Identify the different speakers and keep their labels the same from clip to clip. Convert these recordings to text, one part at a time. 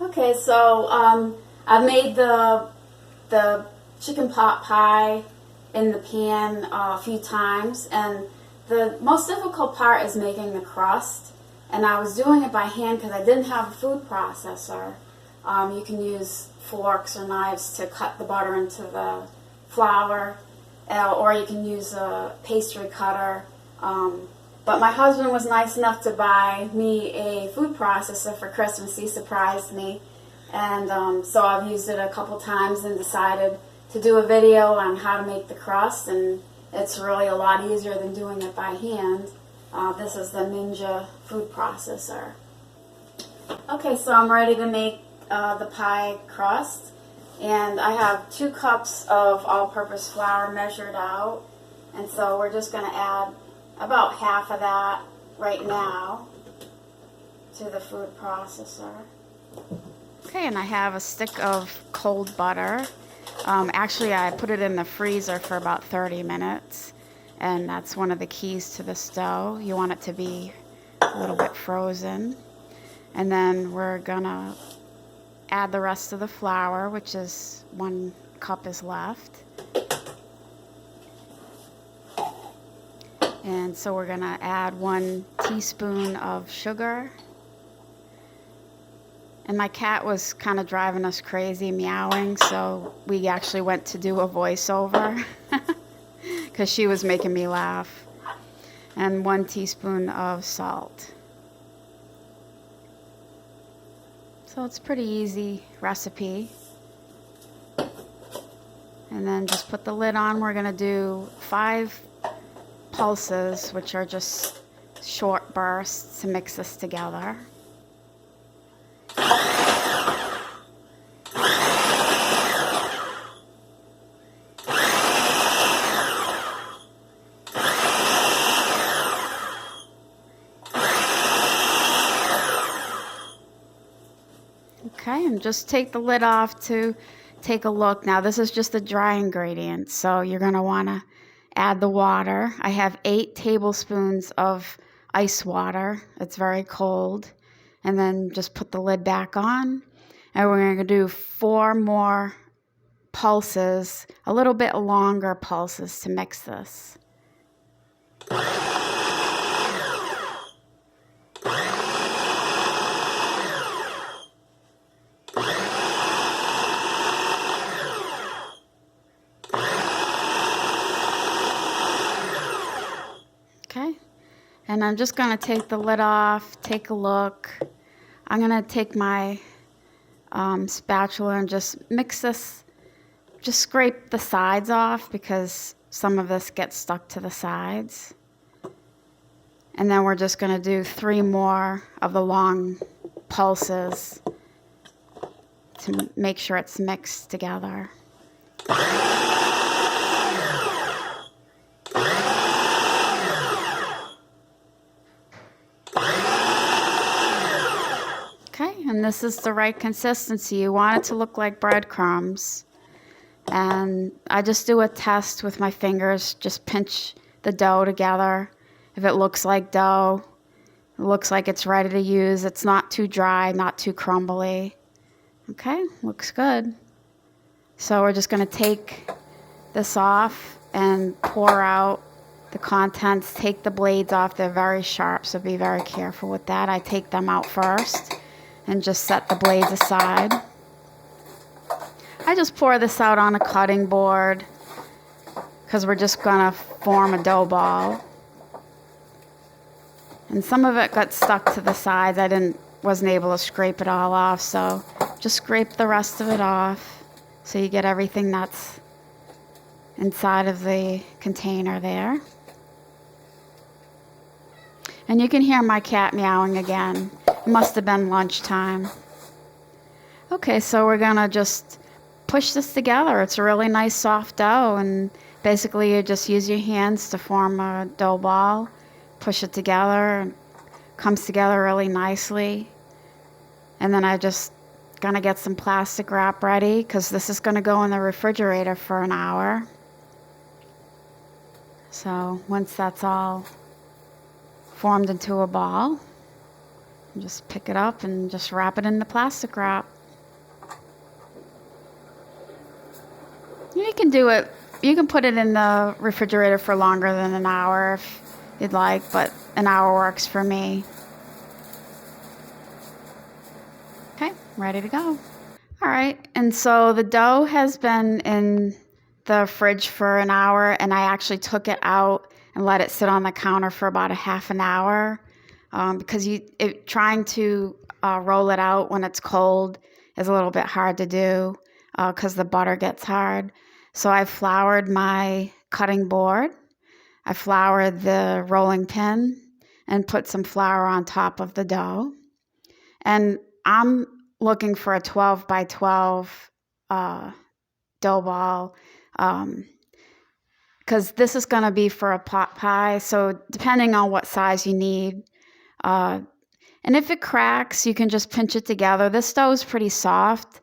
Speaker 1: Okay, so I've made the chicken pot pie in the pan a few times, and the most difficult part is making the crust. And I was doing it by hand because I didn't have a food processor. You can use forks or knives to cut the butter into the flour, or you can use a pastry cutter. But my husband was nice enough to buy me a food processor for Christmas. He surprised me. And so I've used it a couple times and decided to do a video on how to make the crust. And it's really a lot easier than doing it by hand. This is the Ninja food processor. Okay, so I'm ready to make the pie crust. And I have 2 cups of all-purpose flour measured out. And so we're just going to add about half of that right now to the food processor. Okay, and I have a stick of cold butter. Actually, I put it in the freezer for about 30 minutes, and that's one of the keys to this dough. You want it to be a little bit frozen. And then we're gonna add the rest of the flour, which is 1 cup is left. And so we're going to add 1 teaspoon of sugar. And my cat was kind of driving us crazy, meowing, so we actually went to do a voiceover because she was making me laugh. And 1 teaspoon of salt. So it's a pretty easy recipe. And then just put the lid on. We're going to do 5 pulses, which are just short bursts, to mix this together. Okay, and just take the lid off to take a look. Now this is just the dry ingredients, so you're going to want to add the water. I have 8 tablespoons of ice water. It's very cold. And then just put the lid back on. And we're going to do 4 more pulses, a little bit longer pulses to mix this. Okay, and I'm just going to take the lid off, take a look. I'm going to take my spatula and just mix this, just scrape the sides off because some of this gets stuck to the sides. And then we're just going to do 3 more of the long pulses to make sure it's mixed together. And this is the right consistency. You want it to look like breadcrumbs. And I just do a test with my fingers, just pinch the dough together. If it looks like dough, it looks like it's ready to use. It's not too dry, not too crumbly. Okay, looks good. So we're just going to take this off and pour out the contents. Take the blades off. They're very sharp, so be very careful with that. I take them out first and just set the blades aside. I just pour this out on a cutting board because we're just gonna form a dough ball. And some of it got stuck to the sides. I wasn't able to scrape it all off, so just scrape the rest of it off so you get everything that's inside of the container there. And you can hear my cat meowing again. It must have been lunchtime. Okay, so we're gonna just push this together. It's a really nice soft dough, and basically you just use your hands to form a dough ball, push it together, and it comes together really nicely. And then I just gonna get some plastic wrap ready because this is gonna go in the refrigerator for an hour. So once that's all formed into a ball, just pick it up and just wrap it in the plastic wrap. can do it, you can put it in the refrigerator for longer than an hour if you'd like, but an hour works for me. Okay, ready to go. All right, and so the dough has been in the fridge for an hour, and I actually took it out and let it sit on the counter for about a half an hour because trying to roll it out when it's cold is a little bit hard to do because the butter gets hard. So I floured my cutting board. I floured the rolling pin and put some flour on top of the dough. And I'm looking for a 12 by 12 dough ball because this is going to be for a pot pie. So depending on what size you need. And if it cracks, you can just pinch it together. This dough is pretty soft.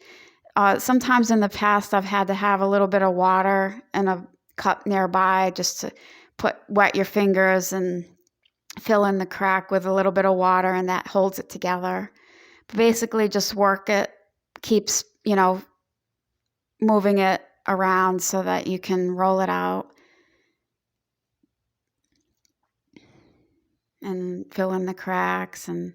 Speaker 1: Sometimes in the past, I've had to have a little bit of water in a cup nearby just to wet your fingers and fill in the crack with a little bit of water, and that holds it together. But basically, just work it, keeps, moving it around so that you can roll it out and fill in the cracks. And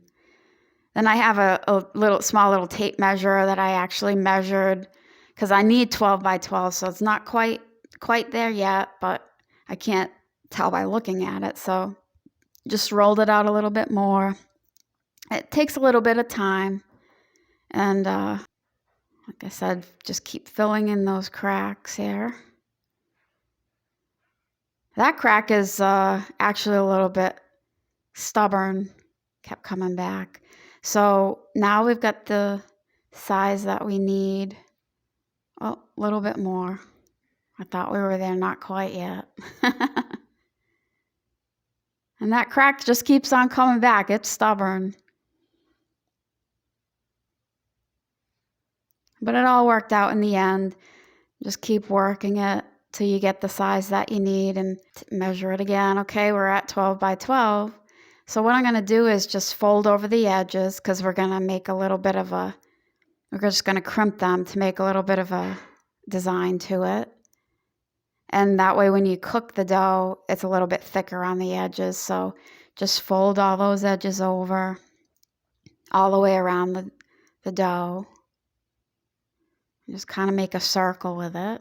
Speaker 1: then I have a small little tape measure that I actually measured because I need 12 by 12, so it's not quite there yet, but I can't tell by looking at it. So just rolled it out a little bit more. It takes a little bit of time, and like I said, just keep filling in those cracks here. That crack is actually a little bit stubborn, kept coming back. So now we've got the size that we need. Oh, a little bit more. I thought we were there, not quite yet. And that crack just keeps on coming back. It's stubborn. But it all worked out in the end. Just keep working it till you get the size that you need and measure it again. Okay, we're at 12 by 12. So what I'm going to do is just fold over the edges because we're going to make a little bit of we're just going to crimp them to make a little bit of a design to it. And that way when you cook the dough, it's a little bit thicker on the edges. So just fold all those edges over all the way around the dough. Just kind of make a circle with it.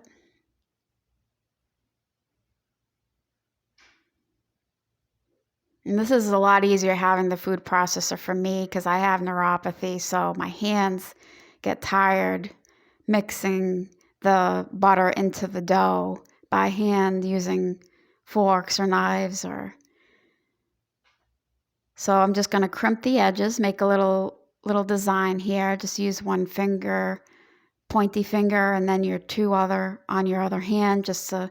Speaker 1: And this is a lot easier having the food processor for me because I have neuropathy, so my hands get tired mixing the butter into the dough by hand using forks or knives. So I'm just going to crimp the edges, make a little design here. Just use one finger, pointy finger, and then your two other on your other hand just to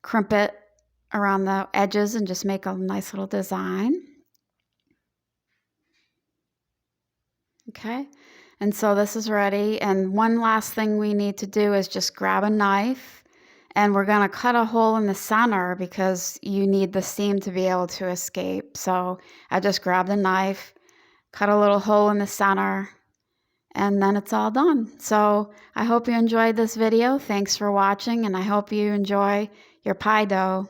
Speaker 1: crimp it around the edges and just make a nice little design. Okay, and so this is ready. And one last thing we need to do is just grab a knife, and we're going to cut a hole in the center because you need the steam to be able to escape. So I just grabbed a knife, cut a little hole in the center, and then it's all done. So I hope you enjoyed this video. Thanks for watching, and I hope you enjoy your pie dough.